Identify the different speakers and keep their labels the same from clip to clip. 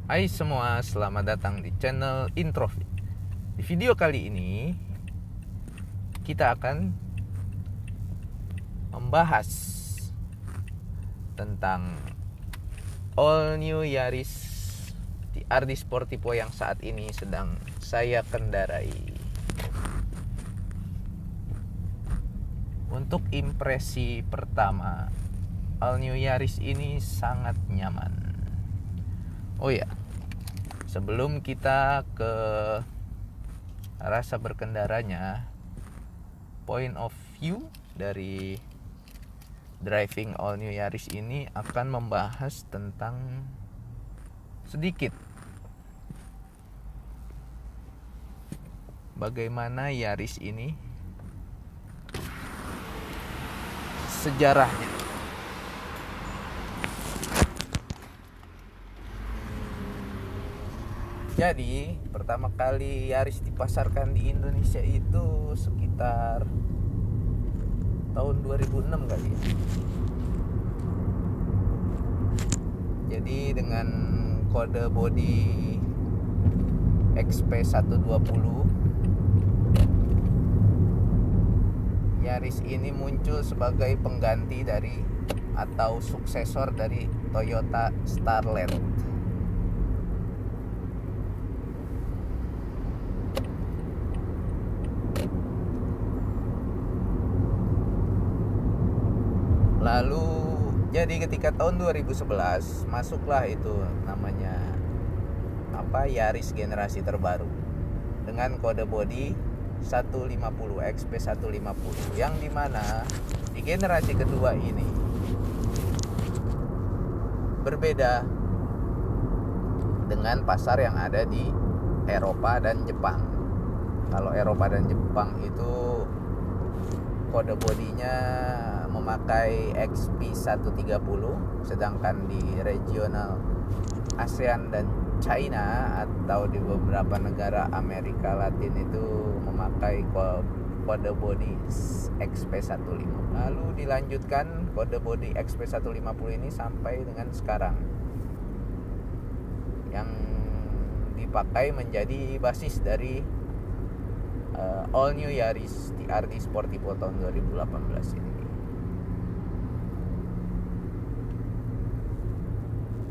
Speaker 1: Hai semua, selamat datang di channel Introvit. Di video kali ini kita akan membahas tentang all new Yaris TRD Sportivo yang saat ini sedang saya kendarai. Untuk impresi pertama, all new Yaris ini sangat nyaman. Oh ya, sebelum kita ke rasa berkendaranya, point of view dari driving all new Yaris ini akan membahas tentang sedikit bagaimana Yaris ini sejarahnya. Jadi pertama kali Yaris dipasarkan di Indonesia itu sekitar tahun 2006 kali ya. Jadi dengan kode bodi XP120, Yaris ini muncul sebagai pengganti dari atau suksesor dari Toyota Starlet. Lalu jadi ketika tahun 2011 masuklah itu namanya Yaris generasi terbaru dengan kode bodi 150 XP150, yang dimana di generasi kedua ini berbeda dengan pasar yang ada di Eropa dan Jepang. Kalau Eropa dan Jepang itu kode bodinya memakai XP130, sedangkan di regional ASEAN dan China atau di beberapa negara Amerika Latin itu memakai kode bodi XP150. Lalu dilanjutkan kode bodi XP150 ini sampai dengan sekarang, yang dipakai menjadi basis dari all new Yaris TRD Sportivo tahun 2018 ini.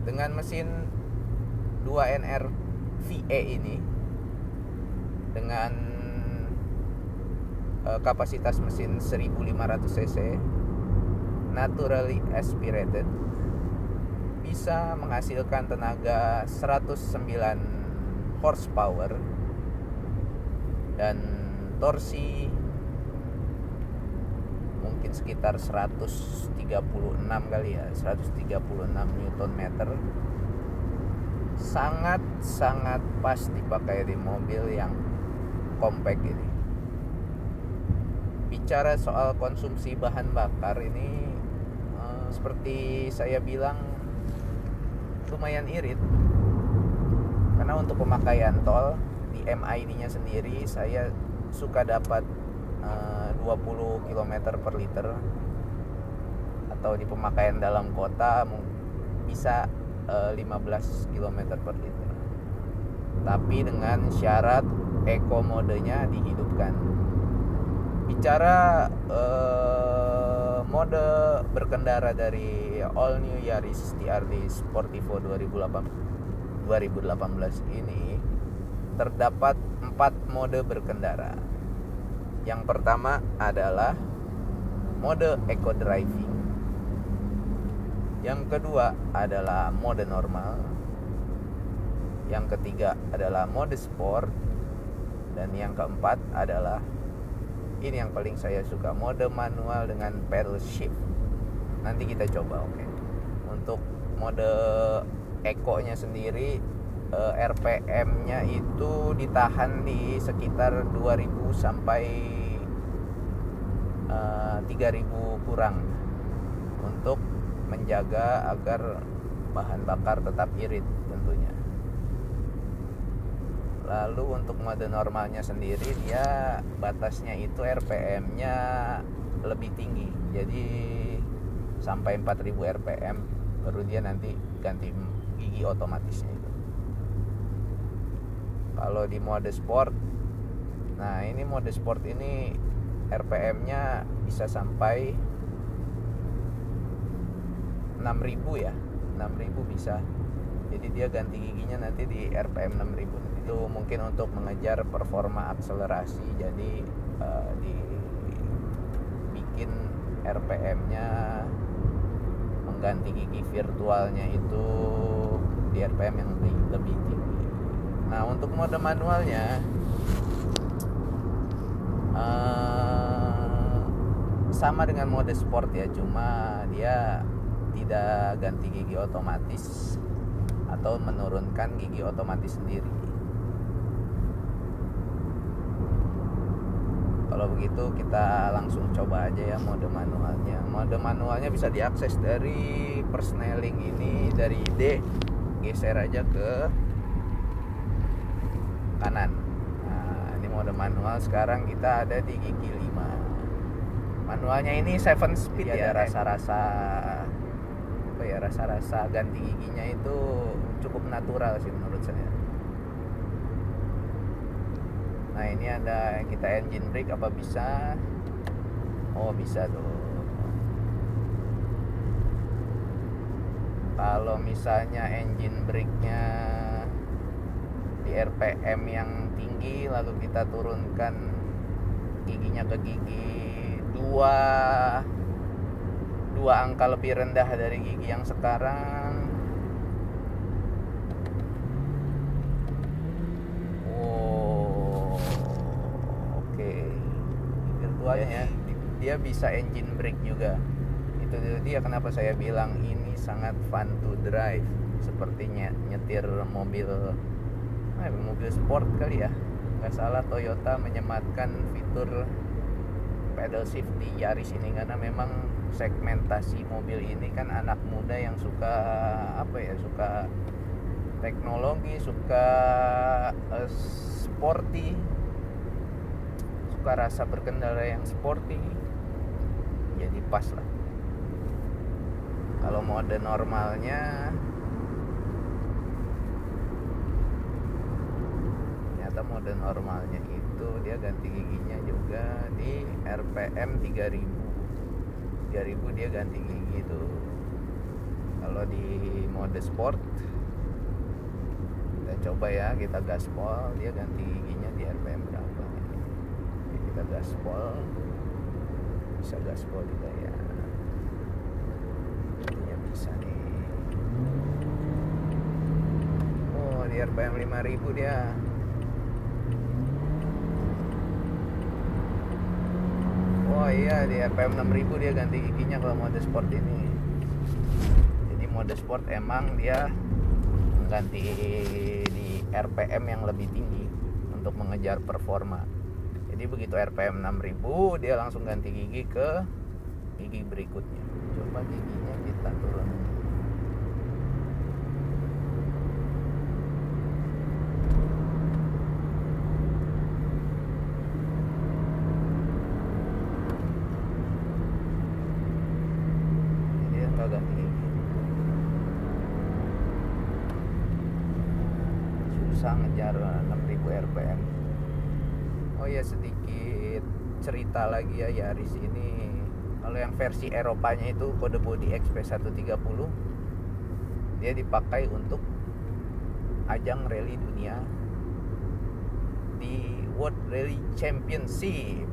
Speaker 1: Dengan mesin 2NR VE ini, dengan kapasitas mesin 1500 cc naturally aspirated, bisa menghasilkan tenaga 109 horsepower dan torsi mungkin sekitar 136 kali ya, 136 Newton meter. Sangat pas dipakai di mobil yang compact ini. Bicara soal konsumsi bahan bakar ini, seperti saya bilang, lumayan irit, karena untuk pemakaian tol di MID-nya sendiri saya suka dapat 20 km per liter, atau di pemakaian dalam kota bisa 15 km per liter, tapi dengan syarat eco modenya dihidupkan. Bicara mode berkendara dari all new Yaris TRD Sportivo 2018 ini, terdapat 4 mode berkendara. Yang pertama adalah mode eco driving, yang kedua adalah mode normal, yang ketiga adalah mode sport, dan yang keempat adalah, ini yang paling saya suka, mode manual dengan pedal shift. Nanti kita coba. Untuk mode eco-nya sendiri, RPM-nya itu ditahan di sekitar 2000 sampai 3000 kurang, untuk menjaga agar bahan bakar tetap irit tentunya. Lalu untuk mode normalnya sendiri, dia batasnya itu RPM-nya lebih tinggi, jadi sampai 4000 RPM baru dia nanti ganti gigi otomatisnya itu. Kalau di mode sport, nah ini mode sport ini RPM-nya bisa sampai 6.000 ya, 6.000 bisa. Jadi dia ganti giginya nanti di RPM 6.000. Itu mungkin untuk mengejar performa akselerasi. Jadi dibikin RPM-nya mengganti gigi virtualnya itu di RPM yang lebih tinggi. Nah untuk mode manualnya sama dengan mode sport ya, cuma dia tidak ganti gigi otomatis atau menurunkan gigi otomatis sendiri. Kalau begitu kita langsung coba aja ya mode manualnya. Mode manualnya bisa diakses dari persneling ini, dari D geser aja ke kanan. Nah, ini mode manual. Sekarang kita ada di gigi 5. Manualnya ini 7 speed ya, rasa-rasa rasa-rasa ganti giginya itu cukup natural sih menurut saya. Nah ini ada kita engine brake, apa bisa? Oh bisa tuh. Kalau misalnya engine brake-nya di RPM yang tinggi, lalu kita turunkan giginya ke gigi dua angka lebih rendah dari gigi yang sekarang. Oh, oke. Virtualnya ya, dia bisa engine brake juga. Itu dia kenapa saya bilang ini sangat fun to drive. Sepertinya nyetir mobil sport kali ya. Nggak salah Toyota menyematkan fitur pedal shift di Yaris ini, karena memang segmentasi mobil ini kan anak muda yang suka suka teknologi, suka sporty, suka rasa berkendara yang sporty. Jadi pas lah. Kalau mode normalnya mode normalnya itu dia ganti giginya juga di RPM 3000 dia ganti gigi tuh. Kalau di mode sport kita coba ya, kita gaspol, dia ganti giginya di RPM berapa. Jadi kita gaspol, bisa gaspol juga ya, giginya bisa nih. Oh di RPM 5000 dia. Oh iya, di RPM 6000 dia ganti giginya kalau mode sport ini. Jadi mode sport emang dia mengganti di RPM yang lebih tinggi untuk mengejar performa. Jadi begitu RPM 6000 dia langsung ganti gigi ke gigi berikutnya. Coba giginya kita turun. Ganti gigi. Susah ngejar 6000 RPM. Oh ya, sedikit cerita lagi ya, Yaris ini kalau yang versi Eropanya itu kode bodi XP130, dia dipakai untuk ajang rally dunia di World Rally Championship.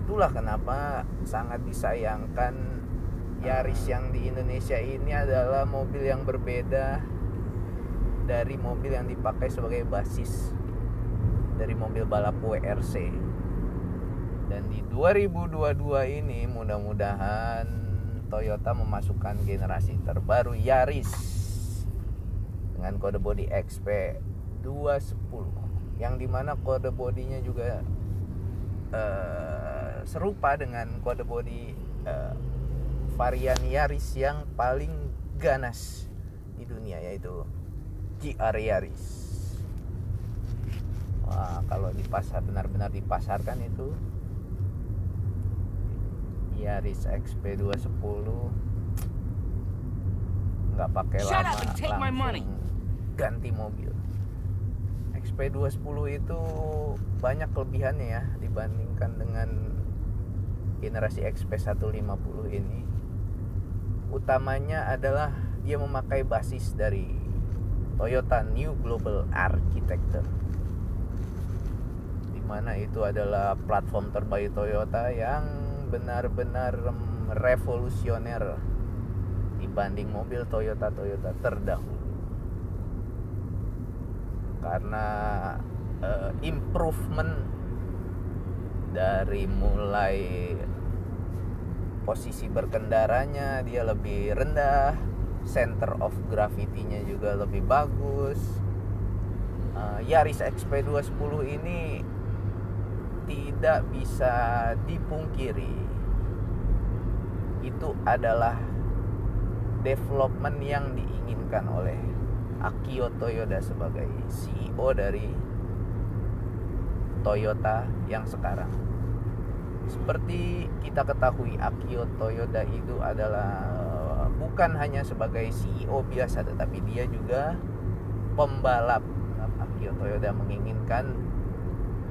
Speaker 1: Itulah kenapa sangat disayangkan Yaris yang di Indonesia ini adalah mobil yang berbeda dari mobil yang dipakai sebagai basis dari mobil balap WRC. Dan di 2022 ini mudah-mudahan Toyota memasukkan generasi terbaru Yaris dengan kode bodi XP210, yang dimana kode bodinya juga serupa dengan kode bodi varian Yaris yang paling ganas di dunia, yaitu GR Yaris. Wah, kalau di pasar benar-benar dipasarkan itu Yaris XP210 nggak pakai lama langsung ganti mobil. XP210 itu banyak kelebihannya ya dibandingkan dengan generasi XP150 ini. Utamanya adalah dia memakai basis dari Toyota New Global Architecture, dimana itu adalah platform terbaik Toyota yang benar-benar revolusioner dibanding mobil Toyota terdahulu. Karena improvement dari mulai posisi berkendaranya dia lebih rendah, center of gravity-nya juga lebih bagus. Yaris XP210 ini tidak bisa dipungkiri itu adalah development yang diinginkan oleh Akio Toyoda sebagai CEO dari Toyota yang sekarang. Seperti kita ketahui, Akio Toyoda itu adalah bukan hanya sebagai CEO biasa, tetapi dia juga pembalap. Akio Toyoda menginginkan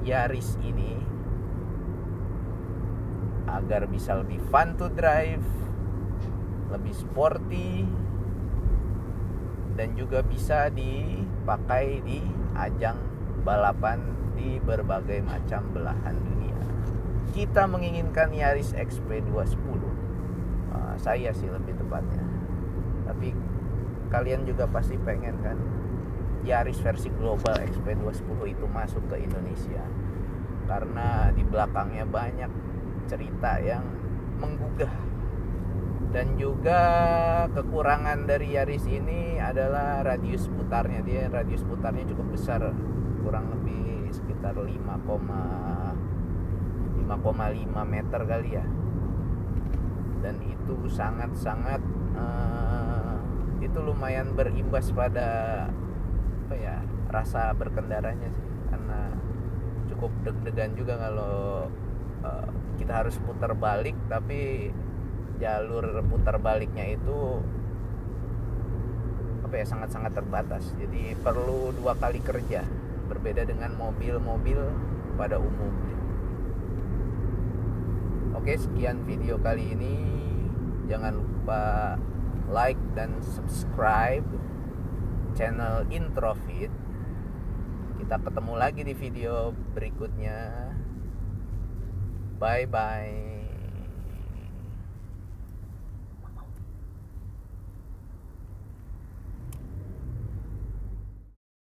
Speaker 1: Yaris ini agar bisa lebih fun to drive, lebih sporty, dan juga bisa dipakai di ajang balapan di berbagai macam belahan dunia. Kita menginginkan Yaris XP210, saya sih lebih tepatnya, tapi kalian juga pasti pengen kan Yaris versi global XP210 itu masuk ke Indonesia, karena di belakangnya banyak cerita yang menggugah. Dan juga kekurangan dari Yaris ini adalah radius putarnya. Radius putarnya cukup besar, kurang lebih sekitar 5,5 meter kali ya. Dan itu sangat-sangat itu lumayan berimbas pada rasa berkendaranya sih, karena cukup deg-degan juga kalau kita harus putar balik, tapi jalur putar baliknya itu sangat-sangat terbatas. Jadi perlu 2 kali kerja, berbeda dengan mobil-mobil pada umumnya. Oke, sekian video kali ini. Jangan lupa like dan subscribe channel Introfit. Kita ketemu lagi di video berikutnya. Bye bye.